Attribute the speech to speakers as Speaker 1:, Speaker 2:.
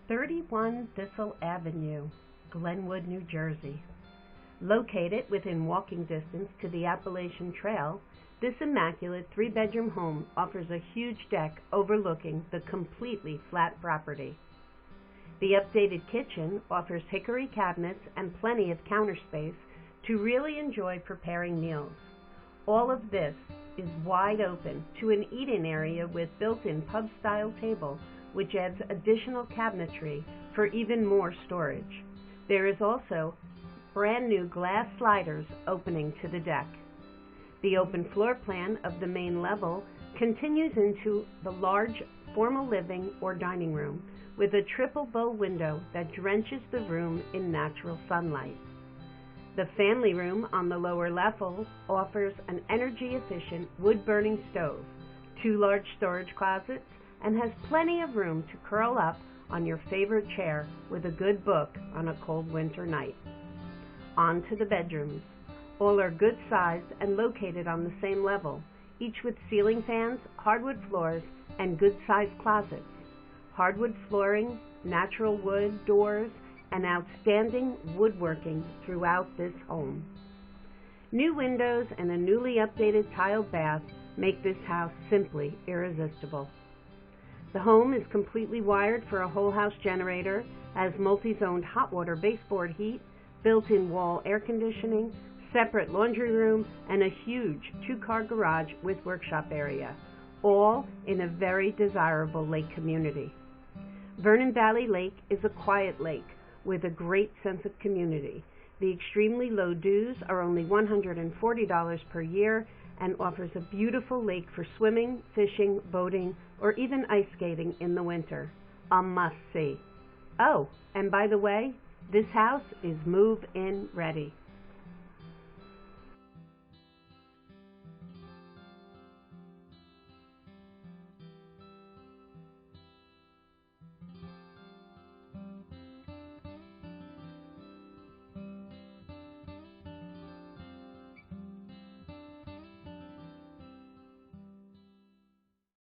Speaker 1: 31 Thistle Avenue, Glenwood, New Jersey. Located within walking distance to the Appalachian Trail, this immaculate three-bedroom home offers a huge deck overlooking the completely flat property. The updated kitchen offers hickory cabinets and plenty of counter space to really enjoy preparing meals. All of this is wide open to an eat-in area with built-in pub-style table, which adds additional cabinetry for even more storage. There is also brand new glass sliders opening to the deck. The open floor plan of the main level continues into the large formal living or dining room with a triple bow window that drenches the room in natural sunlight. The family room on the lower level offers an energy-efficient wood-burning stove, 2 large storage closets, and has plenty of room to curl up on your favorite chair with a good book on a cold winter night. On to the bedrooms. All are good sized and located on the same level, each with ceiling fans, hardwood floors, and good sized closets. Hardwood flooring, natural wood doors, and outstanding woodworking throughout this home. New windows and a newly updated tiled bath make this house simply irresistible. The home is completely wired for a whole house generator, has multi-zoned hot water baseboard heat, built-in wall air conditioning, separate laundry room, and a huge 2-car garage with workshop area, all in a very desirable lake community. Vernon Valley Lake is a quiet lake with a great sense of community. The extremely low dues are only $140 per year and offers a beautiful lake for swimming, fishing, boating, or even ice skating in the winter. A must-see. Oh, and by the way, this house is move-in ready.